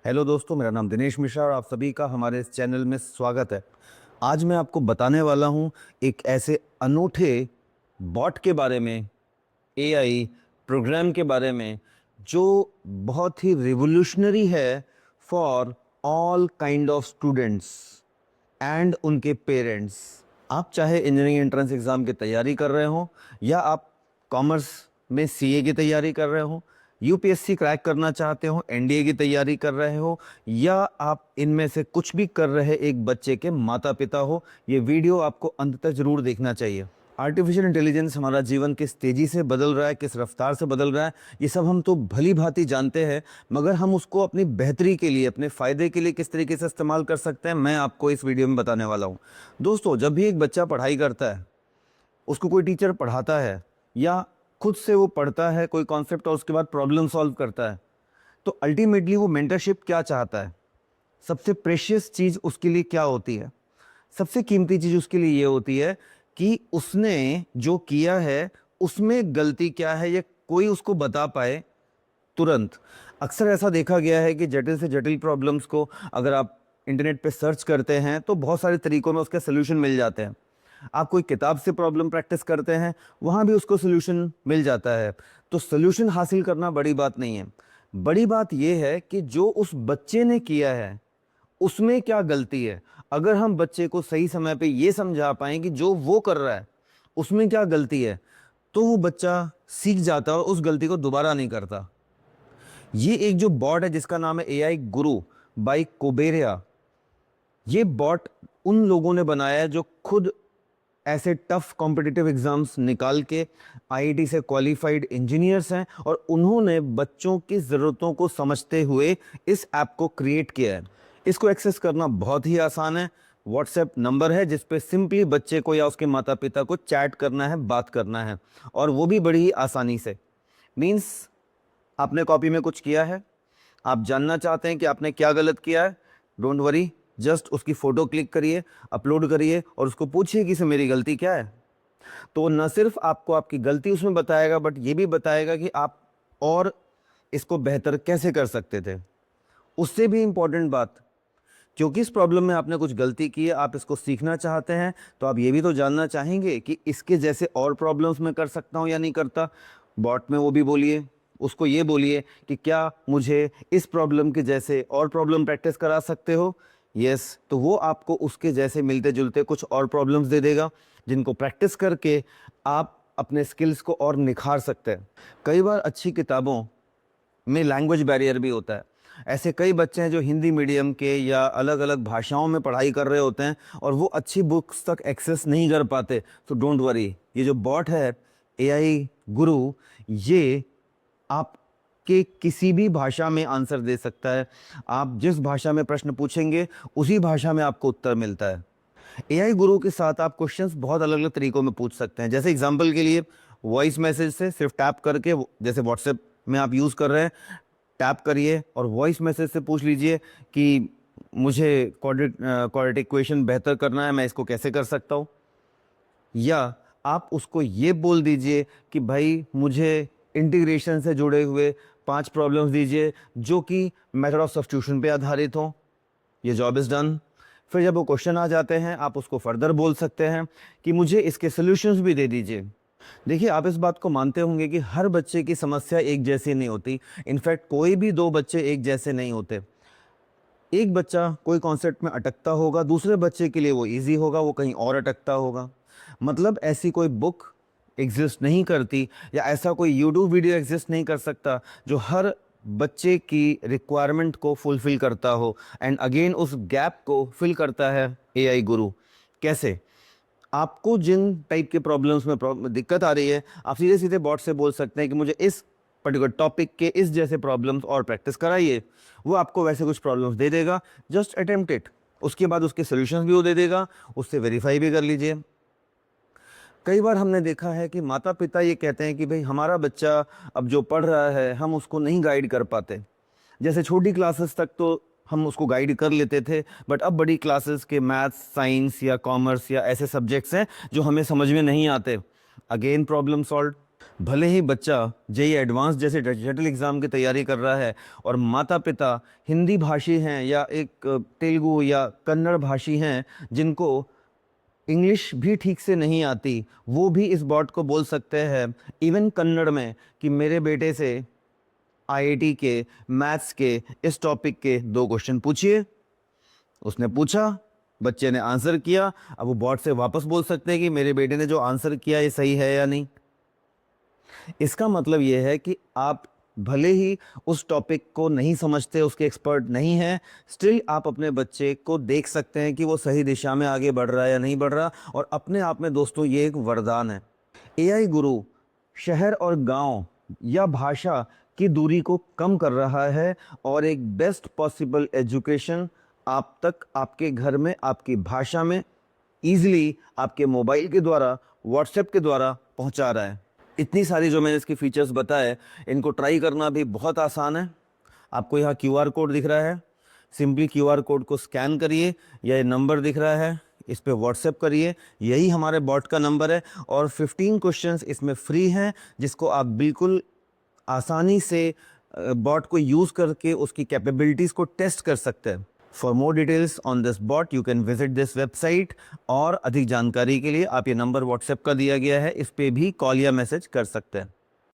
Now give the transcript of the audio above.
Hello दोस्तों, मेरा नाम दिनेश मिश्रा और आप सभी का हमारे इस चैनल में स्वागत है। आज मैं आपको बताने वाला हूं एक ऐसे अनूठे बॉट के बारे में, एआई प्रोग्राम के बारे में, जो बहुत ही रिवोल्यूशनरी है for all kind of students and उनके पेरेंट्स। आप चाहे इंजीनियरिंग एंट्रेंस एग्ज़ाम की तैयारी कर रहे हो या आप कॉमर्स में सीए की तैयारी कर रहे हो, यूपीएससी क्रैक करना चाहते हो, एनडीए की तैयारी कर रहे हो, या आप इनमें से कुछ भी कर रहे एक बच्चे के माता पिता हो, ये वीडियो आपको अंत तक जरूर देखना चाहिए। आर्टिफिशियल इंटेलिजेंस हमारा जीवन किस तेज़ी से बदल रहा है, किस रफ्तार से बदल रहा है, ये सब हम तो भली भांति जानते हैं, मगर हम उसको अपनी बेहतरी के लिए, अपने फ़ायदे के लिए किस तरीके से इस्तेमाल कर सकते हैं, मैं आपको इस वीडियो में बताने वाला हूँ। दोस्तों, जब भी एक बच्चा पढ़ाई करता है, उसको कोई टीचर पढ़ाता है या खुद से वो पढ़ता है कोई कॉन्सेप्ट और उसके बाद प्रॉब्लम सॉल्व करता है, तो अल्टीमेटली वो मेंटरशिप क्या चाहता है? सबसे प्रेशियस चीज़ उसके लिए क्या होती है? सबसे कीमती चीज़ उसके लिए ये होती है कि उसने जो किया है उसमें गलती क्या है, ये कोई उसको बता पाए तुरंत। अक्सर ऐसा देखा गया है कि जटिल से जटिल प्रॉब्लम्स को अगर आप इंटरनेट पे सर्च करते हैं तो बहुत सारे तरीकों में उसके सॉल्यूशन मिल जाते हैं। आप कोई किताब से प्रॉब्लम प्रैक्टिस करते हैं, वहाँ भी उसको सॉल्यूशन मिल जाता है। तो सॉल्यूशन हासिल करना बड़ी बात नहीं है। बड़ी बात यह है कि जो उस बच्चे ने किया है उसमें क्या गलती है। अगर हम बच्चे को सही समय पे ये समझा पाएँ कि जो वो कर रहा है उसमें क्या गलती है, तो वो बच्चा सीख जाता है और उस गलती को दोबारा नहीं करता। ये एक जो बॉट है जिसका नाम है एआई गुरु बाय कोबेरिया, ये बॉट उन लोगों ने बनाया है जो खुद ऐसे टफ कॉम्पिटिटिव एग्जाम्स निकाल के आईआईटी से क्वालिफाइड इंजीनियर्स हैं और उन्होंने बच्चों की ज़रूरतों को समझते हुए इस ऐप को क्रिएट किया है। इसको एक्सेस करना बहुत ही आसान है। व्हाट्सएप नंबर है जिस पे सिंपली बच्चे को या उसके माता पिता को चैट करना है, बात करना है, और वो भी बड़ी ही आसानी से। मीन्स आपने कॉपी में कुछ किया है, आप जानना चाहते हैं कि आपने क्या गलत किया है, डोंट वरी, जस्ट उसकी फ़ोटो क्लिक करिए, अपलोड करिए और उसको पूछिए कि इसमें मेरी गलती क्या है। तो न सिर्फ आपको आपकी गलती उसमें बताएगा, बट ये भी बताएगा कि आप और इसको बेहतर कैसे कर सकते थे। उससे भी इम्पॉर्टेंट बात, क्योंकि इस प्रॉब्लम में आपने कुछ गलती की है, आप इसको सीखना चाहते हैं, तो आप ये भी तो जानना चाहेंगे कि इसके जैसे और प्रॉब्लम्स मैं कर सकता हूँ या नहीं करता। बॉट में वो भी बोलिए, उसको ये बोलिए कि क्या मुझे इस प्रॉब्लम के जैसे और प्रॉब्लम प्रैक्टिस करा सकते हो। यस, तो वो आपको उसके जैसे मिलते जुलते कुछ और प्रॉब्लम्स दे देगा जिनको प्रैक्टिस करके आप अपने स्किल्स को और निखार सकते हैं। कई बार अच्छी किताबों में लैंग्वेज बैरियर भी होता है। ऐसे कई बच्चे हैं जो हिंदी मीडियम के या अलग अलग भाषाओं में पढ़ाई कर रहे होते हैं और वो अच्छी बुक्स तक एक्सेस नहीं कर पाते। तो डोंट वरी, ये जो बॉट है एआई गुरु, ये आपके किसी भी भाषा में आंसर दे सकता है। आप जिस भाषा में प्रश्न पूछेंगे उसी भाषा में आपको उत्तर मिलता है। एआई गुरु के साथ आप क्वेश्चंस बहुत अलग अलग तरीकों में पूछ सकते हैं। जैसे एग्जांपल के लिए वॉइस मैसेज से सिर्फ टैप करके, जैसे व्हाट्सएप में आप यूज़ कर रहे हैं, टैप करिए और वॉइस मैसेज से पूछ लीजिए कि मुझे क्वाड्रेटिक इक्वेशन बेहतर करना है, मैं इसको कैसे कर सकता हूँ। या आप उसको ये बोल दीजिए कि भाई मुझे इंटीग्रेशन से जुड़े हुए 5 प्रॉब्लम्स दीजिए जो कि मेथड ऑफ सब्स्टिट्यूशन पे आधारित हों। ये जॉब इज़ डन। फिर जब वो क्वेश्चन आ जाते हैं, आप उसको फर्दर बोल सकते हैं कि मुझे इसके सॉल्यूशंस भी दे दीजिए। देखिए, आप इस बात को मानते होंगे कि हर बच्चे की समस्या एक जैसी नहीं होती। इनफैक्ट कोई भी 2 बच्चे एक जैसे नहीं होते। एक बच्चा कोई कॉन्सेप्ट में अटकता होगा, दूसरे बच्चे के लिए वो ईज़ी होगा, वो कहीं और अटकता होगा। मतलब ऐसी कोई बुक एग्ज़िस्ट नहीं करती या ऐसा कोई यूट्यूब वीडियो एग्ज़िस्ट नहीं कर सकता जो हर बच्चे की रिक्वायरमेंट को फुलफ़िल करता हो। एंड अगेन उस गैप को फ़िल करता है एआई गुरु। कैसे? आपको जिन टाइप के प्रॉब्लम्स में दिक्कत आ रही है, आप सीधे-सीधे बॉट से बोल सकते हैं कि मुझे इस पर्टिकुलर टॉपिक के इस जैसे प्रॉब्लम्स और प्रैक्टिस कराइए। वो आपको वैसे कुछ प्रॉब्लम्स दे देगा, जस्ट अटेम्प्ट इट। उसके बाद उसके सॉल्यूशंस भी वो दे देगा, उससे वेरीफाई भी कर लीजिए। कई बार हमने देखा है कि माता-पिता ये कहते हैं कि भई हमारा बच्चा अब जो पढ़ रहा है, हम उसको नहीं गाइड कर पाते। जैसे छोटी क्लासेस तक तो हम उसको गाइड कर लेते थे, बट अब बड़ी क्लासेस के मैथ्स, साइंस या कॉमर्स या ऐसे सब्जेक्ट्स हैं जो हमें समझ में नहीं आते। Again problem solved. भले ही बच्चा जेई एडवांस जैसे जटिल एग्ज़ाम की तैयारी कर रहा है और माता पिता हिंदी भाषी हैं या एक तेलुगु या कन्नड़ भाषी हैं जिनको इंग्लिश भी ठीक से नहीं आती, वो भी इस बॉट को बोल सकते हैं इवन कन्नड़ में कि मेरे बेटे से आईआईटी के मैथ्स के इस टॉपिक के 2 क्वेश्चन पूछिए। उसने पूछा, बच्चे ने आंसर किया। अब वो बॉट से वापस बोल सकते हैं कि मेरे बेटे ने जो आंसर किया ये सही है या नहीं। इसका मतलब ये है कि आप भले ही उस टॉपिक को नहीं समझते, उसके एक्सपर्ट नहीं हैं, स्टिल आप अपने बच्चे को देख सकते हैं कि वो सही दिशा में आगे बढ़ रहा है या नहीं बढ़ रहा। और अपने आप में दोस्तों ये एक वरदान है। एआई गुरु शहर और गांव या भाषा की दूरी को कम कर रहा है और एक बेस्ट पॉसिबल एजुकेशन आप तक आपके घर में आपकी भाषा में ईजिली आपके मोबाइल के द्वारा, व्हाट्सएप के द्वारा पहुंचा रहा है। इतनी सारी जो मैंने इसके फीचर्स बताए, इनको ट्राई करना भी बहुत आसान है। आपको यहाँ क्यूआर कोड दिख रहा है, सिंपली क्यूआर कोड को स्कैन करिए या ये नंबर दिख रहा है, इस पे व्हाट्सएप करिए, यही हमारे बॉट का नंबर है। और 15 क्वेश्चंस इसमें फ्री हैं जिसको आप बिल्कुल आसानी से बॉट को यूज़ करके उसकी कैपेबिलिटीज़ को टेस्ट कर सकते हैं। For more details on this bot you can visit this website. और अधिक जानकारी के लिए आप ये नंबर व्हाट्सएप का दिया गया है, इस पे भी कॉल या मैसेज कर सकते हैं।